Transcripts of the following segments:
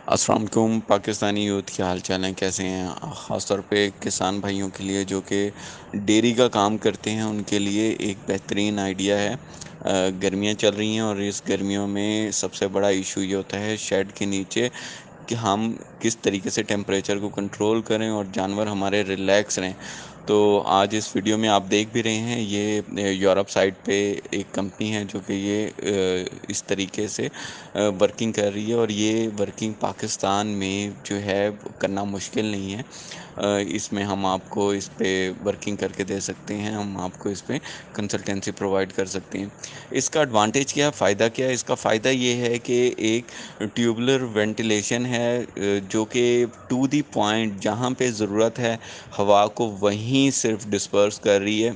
अस्सलाम वालेकुम पाकिस्तानी यूथ, क्या हाल चाल हैं, कैसे हैं। ख़ास तौर पे किसान भाइयों के लिए जो कि डेयरी का काम करते हैं उनके लिए एक बेहतरीन आइडिया है। गर्मियाँ चल रही हैं और इस गर्मियों में सबसे बड़ा इशू ये होता है शेड के नीचे कि हम किस तरीके से टेम्परेचर को कंट्रोल करें और जानवर हमारे रिलैक्स रहें। तो आज इस वीडियो में आप देख भी रहे हैं, ये यूरोप साइड पे एक कंपनी है जो कि ये इस तरीके से वर्किंग कर रही है और ये वर्किंग पाकिस्तान में जो है करना मुश्किल नहीं है। इसमें हम आपको इस पे वर्किंग करके दे सकते हैं, हम आपको इस पे कंसल्टेंसी प्रोवाइड कर सकते हैं। इसका एडवांटेज क्या है, फ़ायदा क्या है? इसका फ़ायदा ये है कि एक ट्यूबुलर वेंटिलेशन है, जो कि टू द पॉइंट जहाँ पे ज़रूरत है हवा को वहीं सिर्फ डिस्पर्स कर रही है।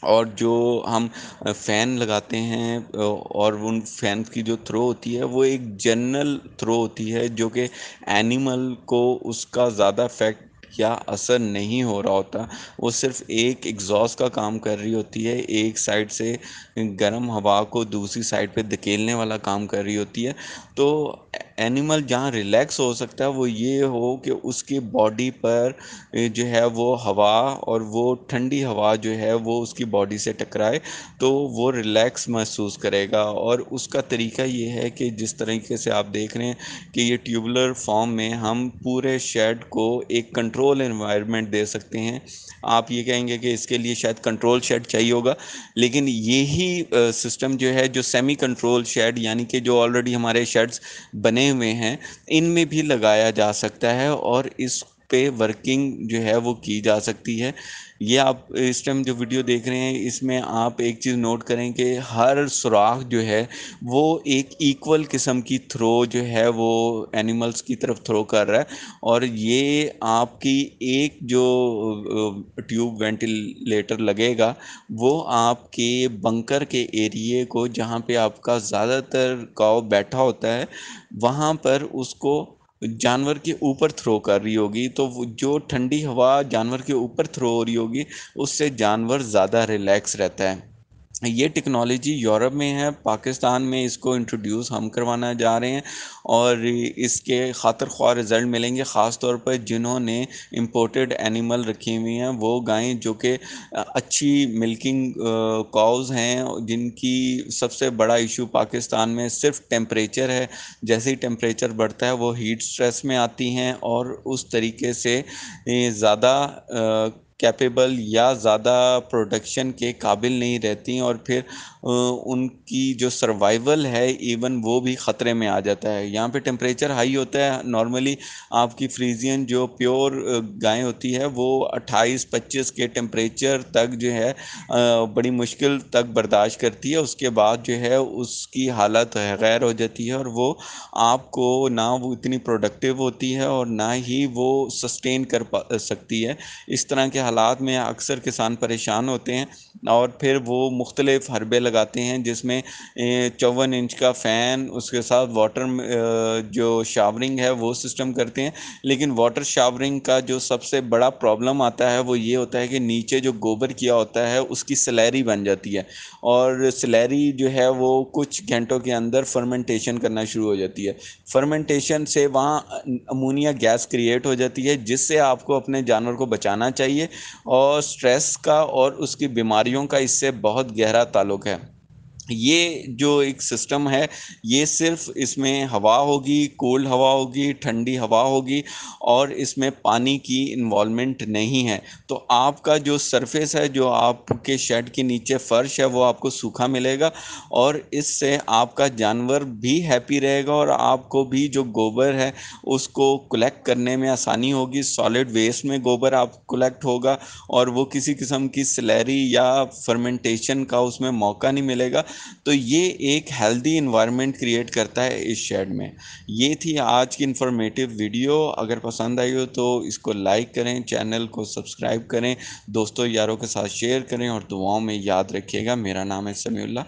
और जो हम फ़ैन लगाते हैं और उन फ़ैन की जो थ्रो होती है वो एक जनरल थ्रो होती है जो कि एनिमल को उसका ज़्यादा इफ़ेक्ट या असर नहीं हो रहा होता। वो सिर्फ़ एक एग्ज़ॉस्ट का काम कर रही होती है, एक साइड से गर्म हवा को दूसरी साइड पे धकेलने वाला काम कर रही होती है। तो एनिमल जहाँ रिलैक्स हो सकता है वो ये हो कि उसकी बॉडी पर जो है वो हवा और वो ठंडी हवा जो है वो उसकी बॉडी से टकराए, तो वो रिलैक्स महसूस करेगा। और उसका तरीका ये है कि जिस तरीके से आप देख रहे हैं कि ये ट्यूबुलर फॉर्म में हम पूरे शेड को एक कंट्रोल एनवायरनमेंट दे सकते हैं। आप ये कहेंगे कि इसके लिए शायद कंट्रोल शेड चाहिए होगा, लेकिन यही सिस्टम जो है, जो सेमी कंट्रोल शेड यानी कि जो ऑलरेडी हमारे शेड्स बने हुए हैं, इनमें भी लगाया जा सकता है और इस पे वर्किंग जो है वो की जा सकती है। ये आप इस टाइम जो वीडियो देख रहे हैं इसमें आप एक चीज़ नोट करें कि हर सुराख जो है वो एक इक्वल किस्म की थ्रो जो है वो एनिमल्स की तरफ थ्रो कर रहा है। और ये आपकी एक जो ट्यूब वेंटिलेटर लगेगा वो आपके बंकर के एरिए को, जहाँ पे आपका ज़्यादातर काऊ बैठा होता है, वहाँ पर उसको जानवर के ऊपर थ्रो कर रही होगी। तो जो ठंडी हवा जानवर के ऊपर थ्रो हो रही होगी उससे जानवर ज़्यादा रिलैक्स रहता है। ये टेक्नोलॉजी यूरोप में है, पाकिस्तान में इसको इंट्रोड्यूस हम करवाना जा रहे हैं और इसके खातिर ख्वाह रिज़ल्ट मिलेंगे। ख़ास तौर पर जिन्होंने इंपोर्टेड एनिमल रखी हुई हैं, वो गायें जो कि अच्छी मिल्किंग काउज़ हैं, जिनकी सबसे बड़ा इशू पाकिस्तान में सिर्फ टेम्परेचर है। जैसे ही टेम्परेचर बढ़ता है वो हीट स्ट्रेस में आती हैं और उस तरीके से ज़्यादा कैपेबल या ज़्यादा प्रोडक्शन के काबिल नहीं रहती और फिर उनकी जो सर्वाइवल है इवन वो भी ख़तरे में आ जाता है। यहाँ पे टेम्परेचर हाई होता है। नॉर्मली आपकी फ्रीजियन जो प्योर गाय होती है वो 28-25 के टेम्परेचर तक जो है बड़ी मुश्किल तक बर्दाश्त करती है। उसके बाद जो है उसकी हालत गैर हो जाती है और वो आपको ना वो इतनी प्रोडक्टिव होती है और ना ही वो सस्टेन कर सकती है। इस तरह के हालात में अक्सर किसान परेशान होते हैं और फिर वो मुख्तलिफ़ हरबे लगाते हैं, जिसमें 54 इंच का फ़ैन, उसके साथ वाटर जो शावरिंग है वो सिस्टम करते हैं। लेकिन वाटर शावरिंग का जो सबसे बड़ा प्रॉब्लम आता है वो ये होता है कि नीचे जो गोबर किया होता है उसकी स्लैरी बन जाती है और स्लैरी जो है वो कुछ घंटों के अंदर फर्मेंटेशन करना शुरू हो जाती है। फर्मेंटेशन से वहाँ अमोनिया गैस क्रिएट हो जाती है, जिससे आपको अपने जानवर को बचाना चाहिए। और स्ट्रेस का और उसकी बीमारियों का इससे बहुत गहरा ताल्लुक है। ये जो एक सिस्टम है, ये सिर्फ इसमें हवा होगी, कोल्ड हवा होगी, ठंडी हवा होगी और इसमें पानी की इन्वॉल्वमेंट नहीं है। तो आपका जो सरफेस है, जो आपके शेड के नीचे फ़र्श है, वो आपको सूखा मिलेगा और इससे आपका जानवर भी हैप्पी रहेगा और आपको भी जो गोबर है उसको कलेक्ट करने में आसानी होगी। सॉलिड वेस्ट में गोबर आप कलेक्ट होगा और वो किसी किस्म की स्लैरी या फर्मेंटेशन का उसमें मौका नहीं मिलेगा। तो ये एक हेल्दी इन्वायरमेंट क्रिएट करता है इस शेड में। ये थी आज की इन्फॉर्मेटिव वीडियो। अगर पसंद आई हो तो इसको लाइक करें, चैनल को सब्सक्राइब करें, दोस्तों यारों के साथ शेयर करें और दुआओं में याद रखिएगा। मेरा नाम है समीउल्लाह।